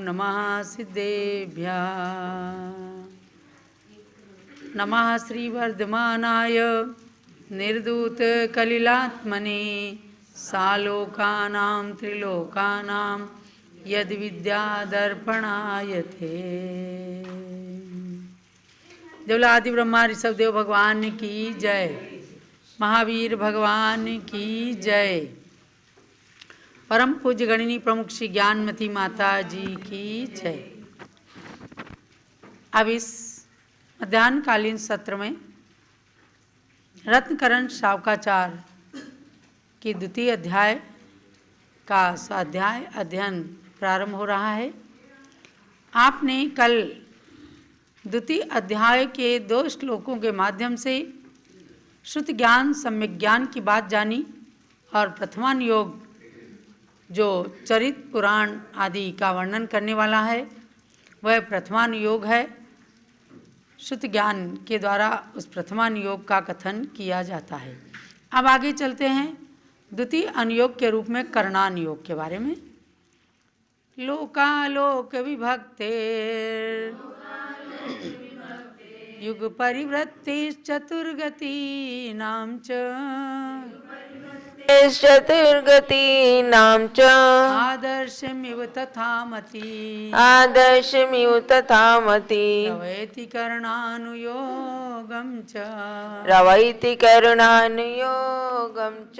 नमः सिद्धेभ्यः। नमः श्रीवर्धमानाय निर्धूतकलिलात्मने सालोकानां त्रिलोकानां यद्विद्यादर्पणाय ते। देवलादि ब्रह्मा ऋषभ देव भगवान की जय। महावीर भगवान की जय। परम पूज्य गणिनी प्रमुख श्री ज्ञानमती माता जी की जय। अब इस मध्याह्नकालीन सत्र में रत्नकरण शावकाचार की द्वितीय अध्याय का स्वाध्याय अध्ययन प्रारंभ हो रहा है। आपने कल द्वितीय अध्याय के 2 श्लोकों के माध्यम से श्रुति ज्ञान सम्यक ज्ञान की बात जानी और प्रथमान योग जो चरित पुराण आदि का वर्णन करने वाला है वह प्रथमान योग है। श्रुति ज्ञान के द्वारा उस प्रथमान योग का कथन किया जाता है। अब आगे चलते हैं द्वितीय अनुयोग के रूप में करणान योग के बारे में। लोकालोक विभक्ते युग परिवृत्तिश्चतुर्गतीनां च चतुर्गतीनां च आदर्शमिव तथामति रवैति करणानुयोगं च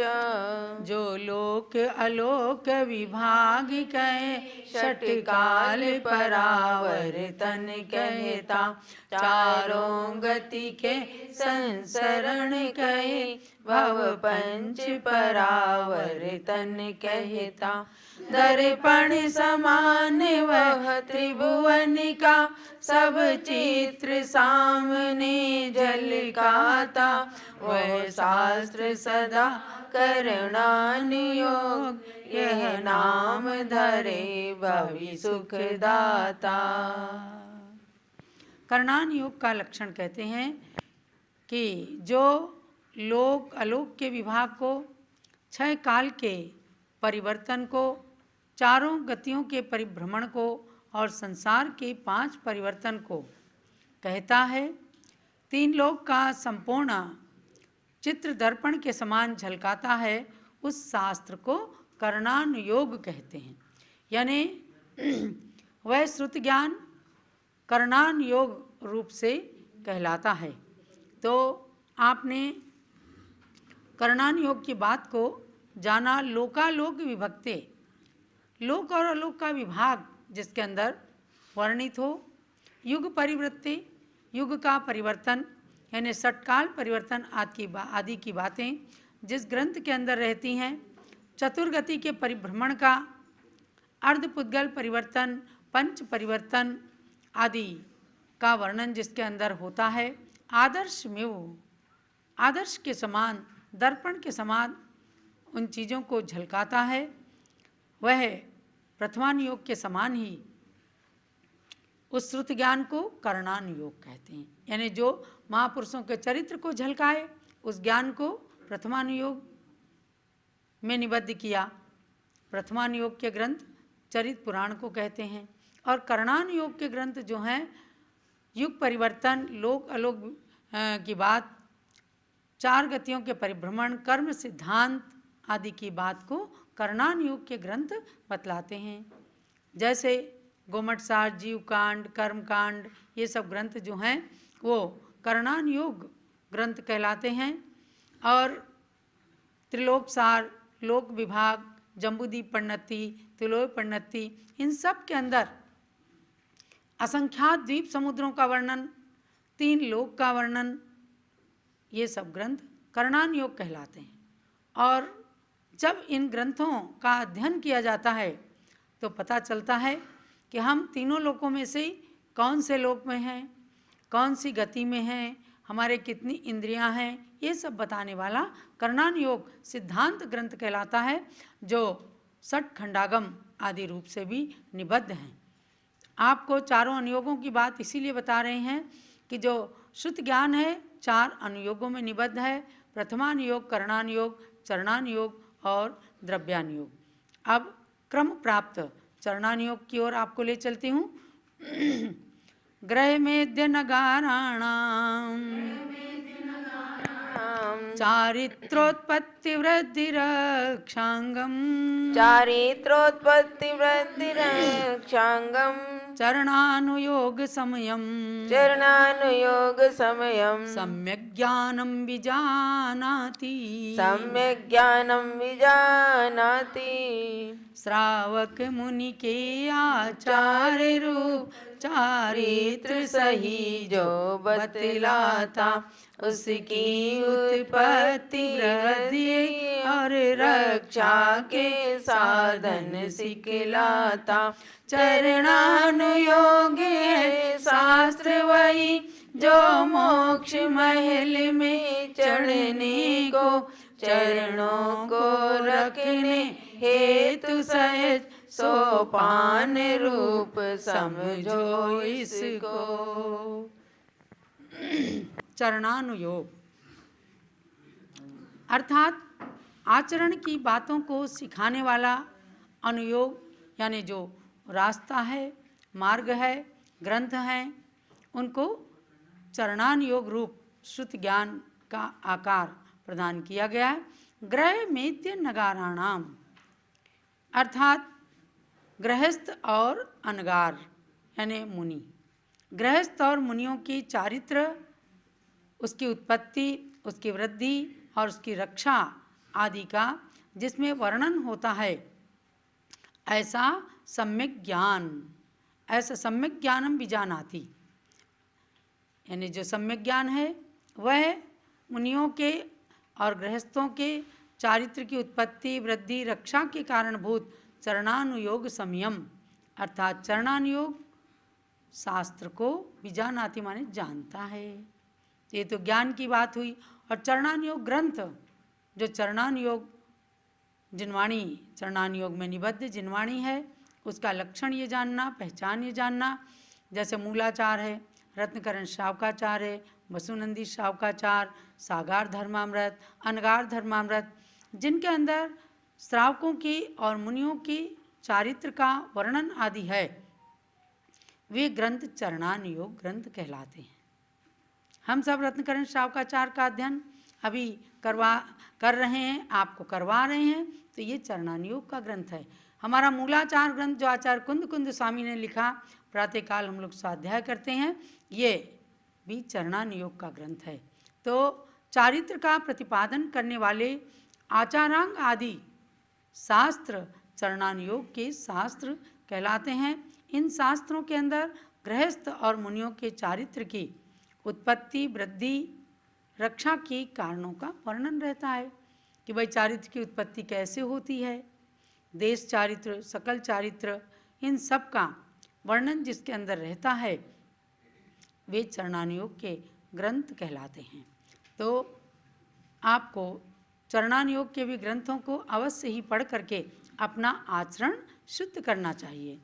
जो लोक अलोक विभाग कहे षटकाल परावर्तन कहता चारों गति के संसरण कहे भव पंच परावर्तन कहता दर्पण समान वह त्रिभुवन का सब चित्र सामने झलकाता वह शास्त्र सदा करणानुयोग यह नाम धरे भवि सुखदाता। करणान योग का लक्षण कहते हैं कि जो लोक अलोक के विभाग को, 6 काल के परिवर्तन को, चारों गतियों के परिभ्रमण को और संसार के 5 परिवर्तन को कहता है, 3 लोक का संपूर्ण चित्र दर्पण के समान झलकाता है, उस शास्त्र को करणान योग कहते हैं। यानी वह श्रुति ज्ञान करणान योग रूप से कहलाता है। तो आपने करणान योग की बात को जाना। लोकालोक विभक्ते, लोक और अलोक का विभाग जिसके अंदर वर्णित हो। युग परिवृत्ति, युग का परिवर्तन यानी षटकाल परिवर्तन आदि की बातें जिस ग्रंथ के अंदर रहती हैं। चतुर्गति के परिभ्रमण का, अर्धपुद्गल परिवर्तन, पंच परिवर्तन आदि का वर्णन जिसके अंदर होता है। आदर्श में आदर्श के समान, दर्पण के समान उन चीज़ों को झलकाता है, वह प्रथमान योग के समान ही उस श्रुति ज्ञान को करणान योग कहते हैं। यानी जो महापुरुषों के चरित्र को झलकाए उस ज्ञान को प्रथमान योग में निबद्ध किया। प्रथमान योग के ग्रंथ चरित पुराण को कहते हैं और करणान योग के ग्रंथ जो हैं युग परिवर्तन, लोक अलोक की बात, 4 गतियों के परिभ्रमण, कर्म सिद्धांत आदि की बात को करणान योग के ग्रंथ बतलाते हैं। जैसे गोमटसार, जीवकांड, कर्मकांड, ये सब ग्रंथ जो हैं वो करणान योग ग्रंथ कहलाते हैं। और त्रिलोकसार, लोक विभाग, जम्बूद्वीप पन्नति, तिलोय पन्नति, इन सब के अंदर असंख्यात द्वीप समुद्रों का वर्णन, 3 लोक का वर्णन, ये सब ग्रंथ करणान योग कहलाते हैं। और जब इन ग्रंथों का अध्ययन किया जाता है तो पता चलता है कि हम तीनों लोकों में से कौन से लोक में हैं, कौन सी गति में हैं, हमारे कितनी इंद्रियां हैं, ये सब बताने वाला करणान योग सिद्धांत ग्रंथ कहलाता है, जो 6 खंडागम आदि रूप से भी निबद्ध हैं। आपको चारों अनुयोगों की बात इसीलिए बता रहे हैं कि जो शुद्ध ज्ञान है 4 अनुयोगों में निबद्ध है। प्रथमान योग, करणान योग, चरणान योग और द्रव्यान योग। अब क्रम प्राप्त चरणानुयोग की ओर आपको ले चलती हूँ। ग्रह मेद्य नगाराणाम चारित्रोत्पत्ति वृद्धि रक्षांगम चारित्रोत्पत्ति वृद्धि रक्षांगम चरणानुयोग समयम चरणानुयोग समयम सम्यक् ज्ञानं विजानाति सम्यक् ज्ञानं विजानाति। श्रावक मुनि के आचार्य रूप चारित्र सही जो बतलाता उसकी उत्पत्ति वृद्धि और रक्षा के साधन सिखलाता। चरणानुयोग है शास्त्र वही जो मोक्ष महल में चढ़ने को चरणों को रखने हेतु सहज सोपान रूप समझो इसको। चरणानुयोग अर्थात आचरण की बातों को सिखाने वाला, अनुयोग यानी जो रास्ता है, मार्ग है, ग्रंथ हैं, उनको चरणानुयोग रूप श्रुत ज्ञान का आकार प्रदान किया गया है। ग्रह मेद्य नगाराणाम अर्थात गृहस्थ और अनगार यानी मुनि। गृहस्थ और मुनियों की चारित्र, उसकी उत्पत्ति, उसकी वृद्धि और उसकी रक्षा आदि का जिसमें वर्णन होता है, ऐसा सम्यक ज्ञान, ऐसा सम्यक ज्ञानम विजानाति यानी जो सम्यक ज्ञान है वह मुनियों के और गृहस्थों के चारित्र की उत्पत्ति, वृद्धि, रक्षा के कारणभूत चरणानुयोग संयम अर्थात चरणानुयोग शास्त्र को विजानाति माने जानता है। ये तो ज्ञान की बात हुई। और चरणानुयोग ग्रंथ, जो चरणानुयोग जिनवाणी, चरणानुयोग में निबद्ध जिनवाणी है, उसका लक्षण ये जानना, पहचान ये जानना। जैसे मूलाचार है, रत्नकरण श्रावकाचार है, वसुनंदी श्रावकाचार, सागार धर्मामृत, अनगार धर्मामृत, जिनके अंदर श्रावकों की और मुनियों की चारित्र का वर्णन आदि है, वे ग्रंथ चरणानुयोग ग्रंथ कहलाते हैं। हम सब रत्नकरण श्रावकाचार का अध्ययन अभी कर रहे हैं, आपको करवा रहे हैं, तो ये चरणानुयोग का ग्रंथ है। हमारा मूलाचार ग्रंथ जो आचार्य कुंद कुंद स्वामी ने लिखा, प्रातःकाल हम लोग स्वाध्याय करते हैं, ये भी चरणानुयोग का ग्रंथ है। तो चारित्र का प्रतिपादन करने वाले आचारांग आदि शास्त्र चरणानुयोग के शास्त्र कहलाते हैं। इन शास्त्रों के अंदर गृहस्थ और मुनियों के चारित्र की उत्पत्ति, वृद्धि, रक्षा के कारणों का वर्णन रहता है कि भाई चारित्र की उत्पत्ति कैसे होती है, देश चारित्र, सकल चारित्र, इन सब का वर्णन जिसके अंदर रहता है, वे चरणानुयोग के ग्रंथ कहलाते हैं। तो आपको चरणानुयोग के भी ग्रंथों को अवश्य ही पढ़ करके अपना आचरण शुद्ध करना चाहिए।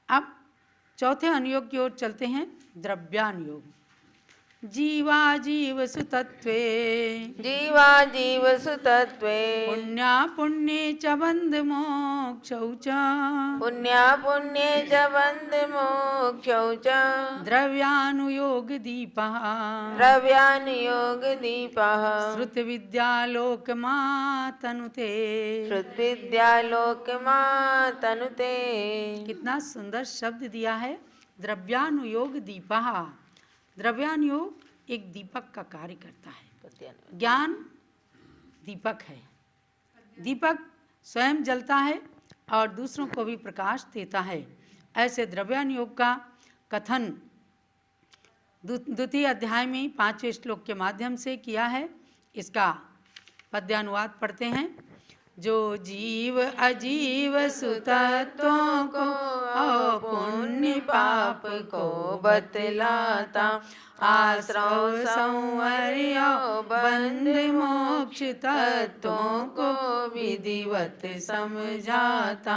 अब चौथे अनुयोग की ओर चलते हैं, द्रव्यानुयोग। जीवा जीव सुतत्वे जीवा जीव सुतत्वे पुण्या पुण्ये च बंध मोक्षौ च पुण्या पुण्ये च बंध मोक्षौ च द्रव्यानुयोग दीपः द्रव्यानुयोग दीपः श्रुत विद्यालोक मातनुते श्रुतविद्यालोक मातनुते। कितना सुंदर शब्द दिया है, द्रव्यानुयोग दीपः। द्रव्यानुयोग एक दीपक का कार्य करता है। ज्ञान दीपक है, दीपक स्वयं जलता है और दूसरों को भी प्रकाश देता है। ऐसे द्रव्यानुयोग का कथन द्वितीय अध्याय में 5वें श्लोक के माध्यम से किया है। इसका पद्यानुवाद पढ़ते हैं। जो जीव अजीव सुतत्वों को और पुण्य पाप को बतलाता, आश्रव संवर्य बंध मोक्ष तत्वों को विधिवत समझाता,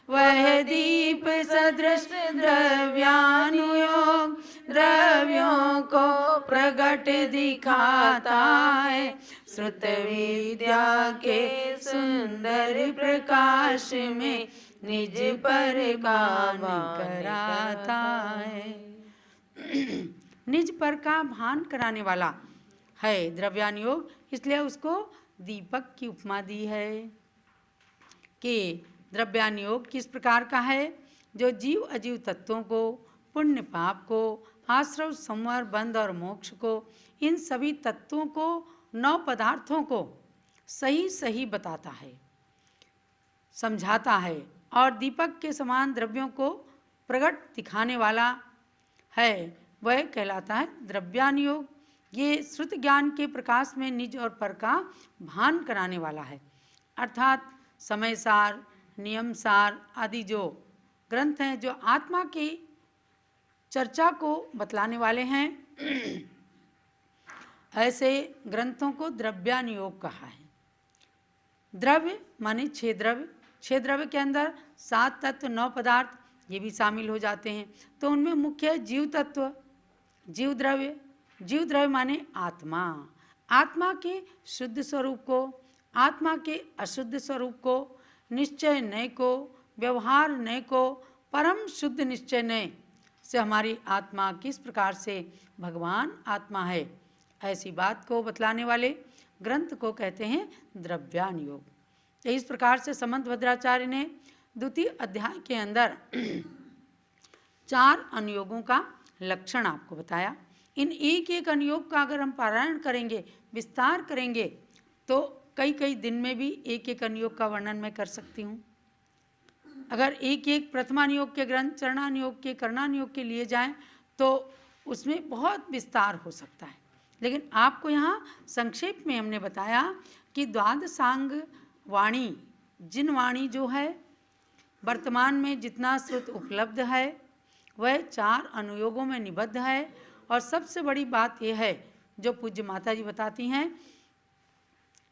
वह दीप सदृश द्रव्यानुयोग द्रव्यों को प्रगट दिखाता है। श्रुत विद्या के सुंदर प्रकाश में निज पर का भान कराता है। निज पर का भान कराने वाला है द्रव्यान योग, इसलिए उसको दीपक की उपमा दी है कि द्रव्यान योग किस प्रकार का है, जो जीव अजीव तत्वों को, पुण्य पाप को, आश्रव संवर बंध और मोक्ष को, इन सभी तत्वों को, 9 पदार्थों को सही सही बताता है, समझाता है और दीपक के समान द्रव्यों को प्रकट दिखाने वाला है, वह कहलाता है द्रव्यान योग। ये श्रुत ज्ञान के प्रकाश में निज और पर का भान कराने वाला है, अर्थात समय सार, नियम सार आदि जो ग्रंथ हैं जो आत्मा की चर्चा को बतलाने वाले हैं, ऐसे ग्रंथों को द्रव्यान योग कहा है। द्रव्य माने 6 द्रव्य, 6 द्रव्य के अंदर 7 तत्व, 9 पदार्थ ये भी शामिल हो जाते हैं। तो उनमें मुख्य है जीव तत्व, जीव द्रव्य। जीव द्रव्य माने आत्मा, आत्मा के शुद्ध स्वरूप को, आत्मा के अशुद्ध स्वरूप को, निश्चय नय को, व्यवहार नय को, परम शुद्ध निश्चय नय से हमारी आत्मा किस प्रकार से भगवान आत्मा है, ऐसी बात को बतलाने वाले ग्रंथ को कहते हैं द्रव्यान योग। इस प्रकार से समंत भद्राचार्य ने द्वितीय अध्याय के अंदर 4 अनुयोगों का लक्षण आपको बताया। इन एक एक अनुयोग का अगर हम पारायण करेंगे, विस्तार करेंगे, तो कई कई दिन में भी एक एक अनुयोग का वर्णन मैं कर सकती हूँ। अगर एक एक प्रथमानुयोग के ग्रंथ, चरणानुयोग के, करणानुयोग के लिए जाएं तो उसमें बहुत विस्तार हो सकता है, लेकिन आपको यहाँ संक्षेप में हमने बताया कि द्वादशांग वाणी, जिन वाणी जो है वर्तमान में जितना श्रुत उपलब्ध है वह 4 अनुयोगों में निबद्ध है। और सबसे बड़ी बात यह है जो पूज्य माता जी बताती हैं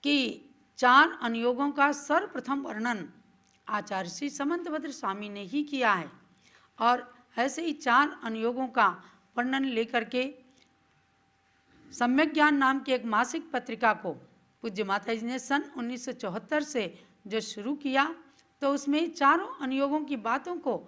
कि 4 अनुयोगों का सर्वप्रथम वर्णन आचार्य श्री समंतभद्र स्वामी ने ही किया है, और ऐसे ही 4 अनुयोगों का वर्णन लेकर के सम्यक ज्ञान नाम की एक मासिक पत्रिका को पूज्य माता जी ने सन 1974 से जो शुरू किया, तो उसमें 4 अनुयोगों की बातों को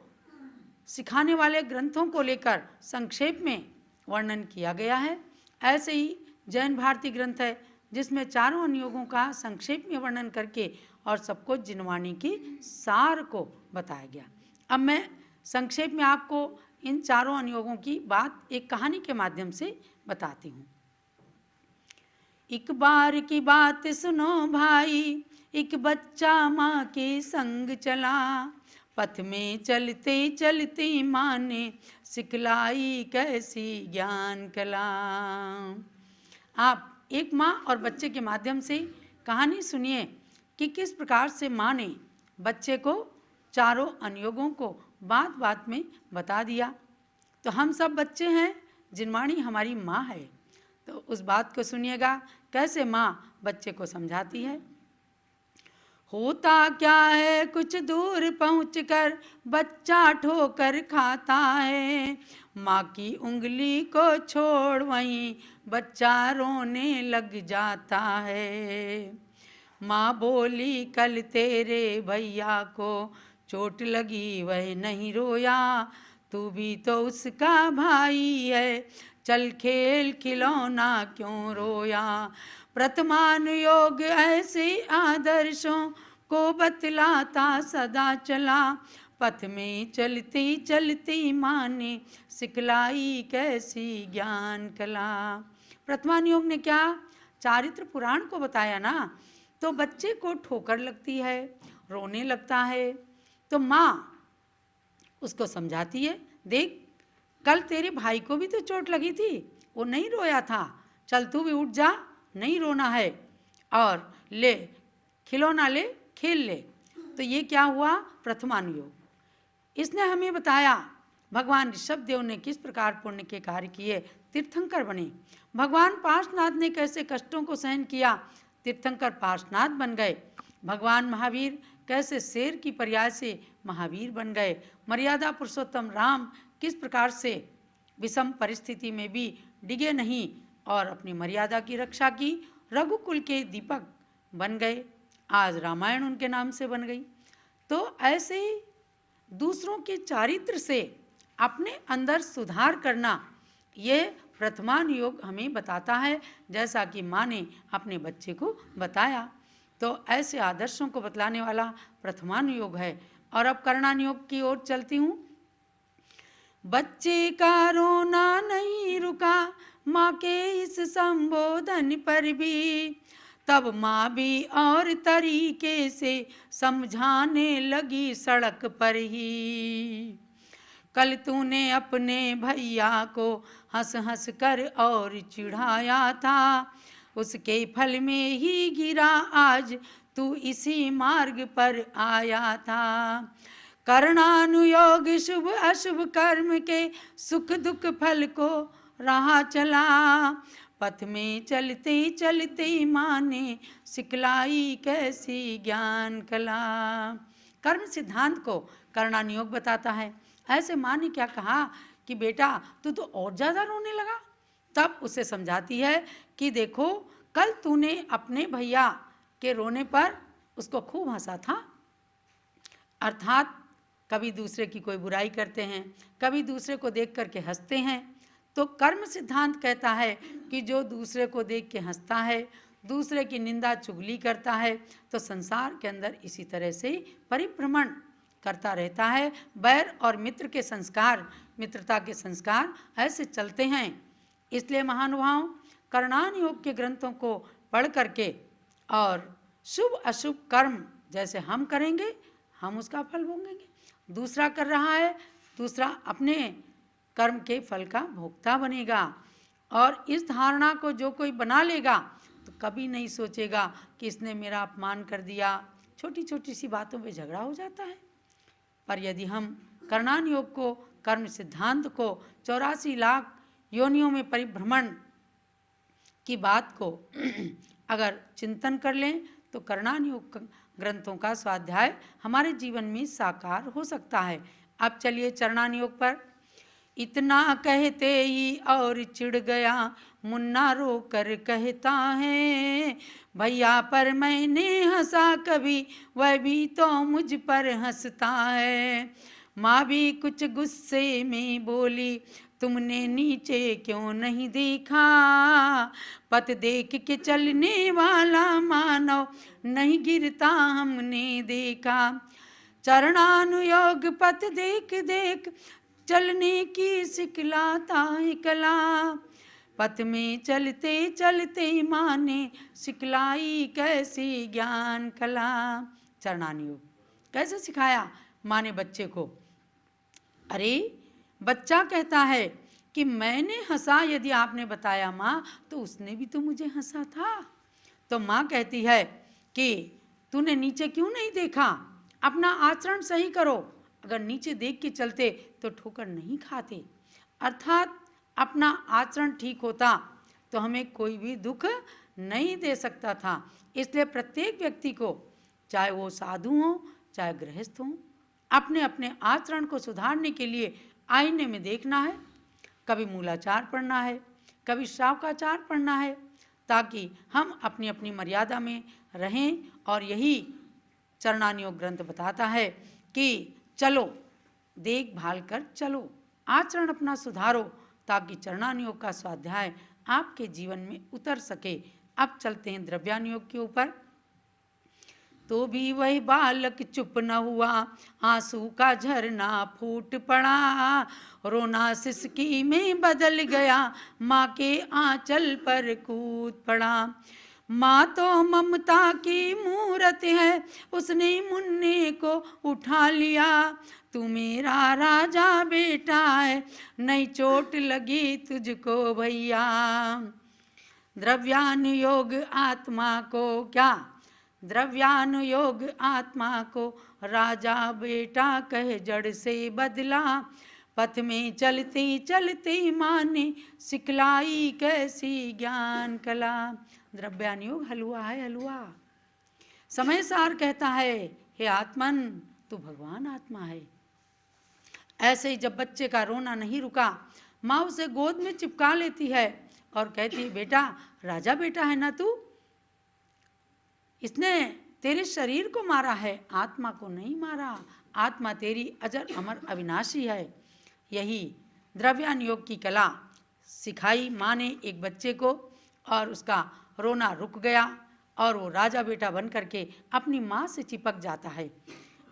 सिखाने वाले ग्रंथों को लेकर संक्षेप में वर्णन किया गया है। ऐसे ही जैन भारती ग्रंथ है जिसमें 4 अनुयोगों का संक्षेप में वर्णन करके और सबको जिनवाणी की सार को बताया गया। अब मैं संक्षेप में आपको इन 4 अनुयोगों की बात एक कहानी के माध्यम से बताती हूँ। एक बार की बात सुनो भाई, एक बच्चा माँ के संग चला, पथ में चलते चलते माँ ने सिखलाई कैसी ज्ञान कला। आप एक माँ और बच्चे के माध्यम से कहानी सुनिए कि किस प्रकार से माँ ने बच्चे को 4 अनुयोगों को बात बात में बता दिया। तो हम सब बच्चे हैं, जिनवाणी हमारी माँ है, तो उस बात को सुनिएगा कैसे माँ बच्चे को समझाती है। होता क्या है कुछ दूर पहुंचकर बच्चा ठोकर खाता है, माँ की उंगली को छोड़ वहीं बच्चा रोने लग जाता है। माँ बोली कल तेरे भैया को चोट लगी वह नहीं रोया, तू भी तो उसका भाई है, चल खेल खिलौना क्यों रोया। प्रथमानुयोग ऐसे आदर्शों को बतलाता सदा चला, पथ में चलती चलती माँ ने सिखलाई कैसी ज्ञान कला। प्रथमानुयोग ने क्या चारित्र पुराण को बताया ना, तो बच्चे को ठोकर लगती है, रोने लगता है, तो माँ उसको समझाती है, देख कल तेरे भाई को भी तो चोट लगी थी, वो नहीं रोया था, चल तू भी उठ जा, नहीं रोना है, और ले खिलौना ले, खेल ले। तो ये क्या हुआ प्रथमानुयोग। इसने हमें बताया भगवान ऋषभ देव ने किस प्रकार पुण्य के कार्य किए, तीर्थंकर बने। भगवान पार्श्वनाथ ने कैसे कष्टों को सहन किया, तीर्थंकर पार्श्वनाथ बन गए। भगवान महावीर कैसे शेर की पर्याय से महावीर बन गए। मर्यादा पुरुषोत्तम राम किस प्रकार से विषम परिस्थिति में भी डिगे नहीं और अपनी मर्यादा की रक्षा की, रघुकुल के दीपक बन गए। आज रामायण उनके नाम से बन गई। तो ऐसे ही दूसरों के चारित्र से अपने अंदर सुधार करना, ये प्रथमान योग हमें बताता है, जैसा कि माँ ने अपने बच्चे को बताया। तो ऐसे आदर्शों को बतलाने वाला प्रथमान योग है। और अब करणान योग की ओर चलती हूँ। बच्चे का रोना नहीं रुका माँ के इस संबोधन पर भी, तब माँ भी और तरीके से समझाने लगी सड़क पर ही। कल तूने अपने भैया को हंस हंस कर और चिढ़ाया था, उसके फल में ही गिरा आज तू इसी मार्ग पर आया था। कर्णानुयोग शुभ अशुभ कर्म के सुख दुख फल को रहा चला, पथ में चलते चलते माँ ने सिखलाई कैसी ज्ञान कला। कर्म सिद्धांत को कर्णानुयोग बताता है। ऐसे माँ ने क्या कहा कि बेटा तू तो और ज़्यादा रोने लगा। तब उसे समझाती है कि देखो, कल तूने अपने भैया के रोने पर उसको खूब हंसा था। अर्थात कभी दूसरे की कोई बुराई करते हैं, कभी दूसरे को देख करके हंसते हैं। तो कर्म सिद्धांत कहता है कि जो दूसरे को देख के हंसता है, दूसरे की निंदा चुगली करता है, तो संसार के अंदर इसी तरह से परिभ्रमण करता रहता है। बैर और मित्र के संस्कार, मित्रता के संस्कार ऐसे चलते हैं। इसलिए महानुभाव, कर्णान योग के ग्रंथों को पढ़ करके और शुभ अशुभ कर्म जैसे हम करेंगे, हम उसका फल भोगेंगे। दूसरा कर रहा है, दूसरा अपने कर्म के फल का भोक्ता बनेगा। और इस धारणा को जो कोई बना लेगा तो कभी नहीं सोचेगा कि इसने मेरा अपमान कर दिया। छोटी छोटी सी बातों पे झगड़ा हो जाता है। पर यदि हम कर्णान योग को, कर्म सिद्धांत को, 84 लाख योनियों में परिभ्रमण की बात को अगर चिंतन कर लें तो कर्णान योग ग्रंथों का स्वाध्याय हमारे जीवन में साकार हो सकता है। अब चलिए चरणान योग पर। इतना कहते ही और चिढ़ गया मुन्ना रो कर कहता है, भैया पर मैंने हंसा कभी, वह भी तो मुझ पर हंसता है। माँ भी कुछ गुस्से में बोली, तुमने नीचे क्यों नहीं देखा, पथ देख के चलने वाला मानव नहीं गिरता हमने देखा। चरणानुयोग पथ देख देख चलने की सिखलाता है कला, पथ में चलते चलते माँ ने सिखलाई कैसी ज्ञान कला। चरणानुयोग कैसे सिखाया माँ ने बच्चे को? अरे बच्चा कहता है कि मैंने हंसा, यदि आपने बताया माँ तो उसने भी तो मुझे हंसा था। तो माँ कहती है कि तूने नीचे क्यों नहीं देखा, अपना आचरण सही करो। अगर नीचे देख के चलते तो ठोकर नहीं खाते। अर्थात अपना आचरण ठीक होता तो हमें कोई भी दुख नहीं दे सकता था। इसलिए प्रत्येक व्यक्ति को, चाहे वो साधु हो चाहे गृहस्थ हो, अपने अपने आचरण को सुधारने के लिए आईने में देखना है। कभी मूलाचार पढ़ना है, कभी श्रावकाचार पढ़ना है, ताकि हम अपनी अपनी मर्यादा में रहें। और यही चरणानुयोग ग्रंथ बताता है कि चलो, देखभाल कर चलो, आचरण अपना सुधारो, ताकि चरणानुयोग का स्वाध्याय आपके जीवन में उतर सके। अब चलते हैं द्रव्यानुयोग के ऊपर। तो भी वही बालक चुप न हुआ, आंसू का झरना फूट पड़ा, रोना सिसकी में बदल गया, माँ के आंचल पर कूद पड़ा। माँ तो ममता की मूरत है, उसने मुन्ने को उठा लिया, तू मेरा राजा बेटा है, नहीं चोट लगी तुझको भैया। द्रव्यानुयोग आत्मा को क्या? द्रव्यानुयोग आत्मा को राजा बेटा कह जड़ से बदला, पथ में चलते चलते माँ ने सिखलाई कैसी ज्ञान कला। द्रव्यानुयोग हलवा है, हलवा। समय सार कहता है, हे आत्मन तू भगवान आत्मा है। ऐसे ही जब बच्चे का रोना नहीं रुका, माँ उसे गोद में चिपका लेती है और कहती है, बेटा राजा बेटा है ना तू, इसने तेरे शरीर को मारा है, आत्मा को नहीं मारा। आत्मा तेरी अजर अमर अविनाशी है। यही द्रव्यानुयोग की कला सिखाई माँ ने एक बच्चे को, और उसका रोना रुक गया और वो राजा बेटा बन करके अपनी माँ से चिपक जाता है।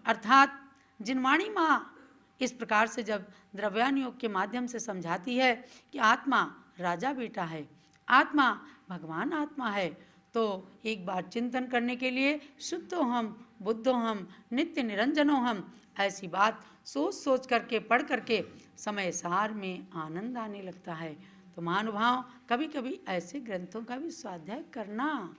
अर्थात जिनवाणी माँ इस प्रकार से जब द्रव्यानुयोग के माध्यम से समझाती है कि आत्मा राजा बेटा है, आत्मा भगवान आत्मा है, तो एक बार चिंतन करने के लिए शुद्धो हम बुद्धो हम नित्य निरंजनो हम, ऐसी बात सोच सोच करके पढ़ करके समय सार में आनंद आने लगता है। तो महानुभाव कभी कभी ऐसे ग्रंथों का भी स्वाध्याय करना।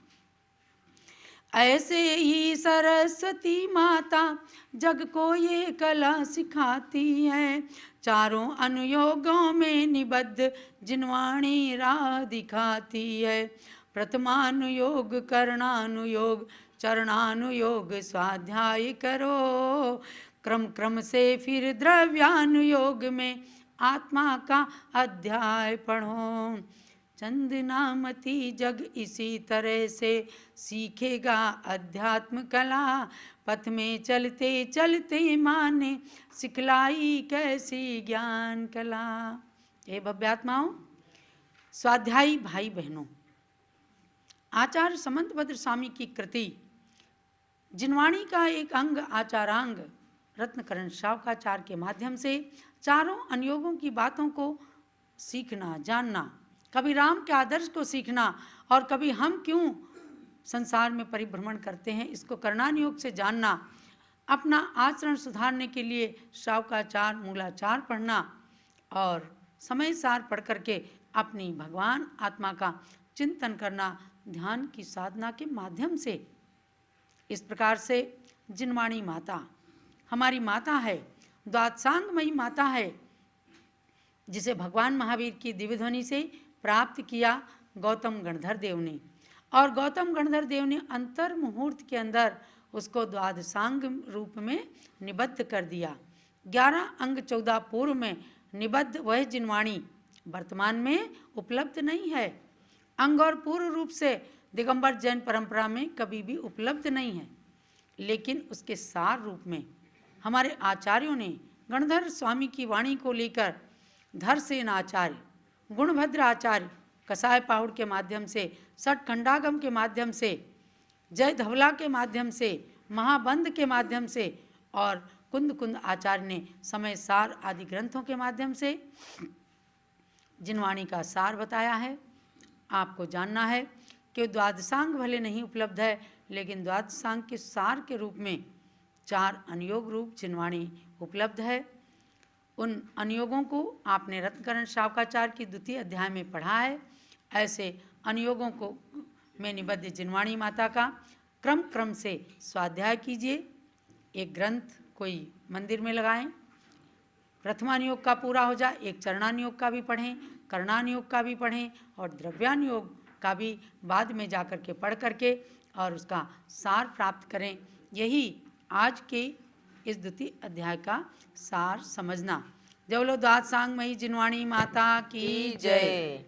ऐसे ही सरस्वती माता जग को ये कला सिखाती है, चारों अनुयोगों में निबद्ध जिनवाणी राह दिखाती है। प्रथमानुयोग करणानुयोग चरणानुयोग स्वाध्याय करो, क्रम क्रम से फिर द्रव्यानुयोग में आत्मा का अध्याय पढ़ो। चंदनामती जग इसी तरह से सीखेगा अध्यात्म कला, पथ में चलते चलते माँ ने सिखलाई कैसी ज्ञान कला। हे भव्यात्माओं, स्वाध्यायी भाई बहनों, आचार्य समंतभद्र स्वामी की कृति जिनवाणी का एक अंग आचारांग रत्नकरण शावकाचार्य के माध्यम से चारों अनुयोगों की बातों को सीखना जानना, कभी राम के आदर्श को सीखना और कभी हम क्यों संसार में परिभ्रमण करते हैं इसको करणानुयोग से जानना, अपना आचरण सुधारने के लिए शावकाचार मूलाचार पढ़ना और समय सार पढ़ करके अपनी भगवान आत्मा का चिंतन करना ध्यान की साधना के माध्यम से। इस प्रकार से जिनवाणी माता हमारी माता है, द्वादशांगमयी माता है, जिसे भगवान महावीर की दिव्य ध्वनि से प्राप्त किया गौतम गणधर देव ने, और गौतम गणधर देव ने अंतर मुहूर्त के अंदर उसको द्वादशांग रूप में निबद्ध कर दिया। 11 अंग 14 पूर्व में निबद्ध वह जिनवाणी वर्तमान में उपलब्ध नहीं है। अंग और पूर्व रूप से दिगंबर जैन परंपरा में कभी भी उपलब्ध नहीं है, लेकिन उसके सार रूप में हमारे आचार्यों ने गणधर स्वामी की वाणी को लेकर धरसेन आचार्य, गुणभद्र आचार्य कसाय पाहुड़ के माध्यम से, सठ खंडागम के माध्यम से, जय धवला के माध्यम से, महाबंध के माध्यम से और कुंद कुंद आचार्य ने समय सार आदि ग्रंथों के माध्यम से जिनवाणी का सार बताया है। आपको जानना है कि द्वादशांग भले नहीं उपलब्ध है, लेकिन द्वादशांग के सार के रूप में 4 अनुयोग रूप जिनवाणी उपलब्ध है। उन अनुयोगों को आपने रत्नकरण शावकाचार्य की द्वितीय अध्याय में पढ़ा है। ऐसे अनुयोगों को में निबद्ध जिनवाणी माता का क्रम क्रम से स्वाध्याय कीजिए। एक ग्रंथ कोई मंदिर में लगाएं, प्रथमानुयोग का पूरा हो जाए, एक चरणानुयोग का भी पढ़ें, करणानुयोग का भी पढ़ें और द्रव्यानुयोग का भी बाद में जा कर के पढ़ करके और उसका सार प्राप्त करें। यही आज के इस द्वितीय अध्याय का सार समझना। जय बोलो द्वादशांगमयी जिनवाणी माता की जय।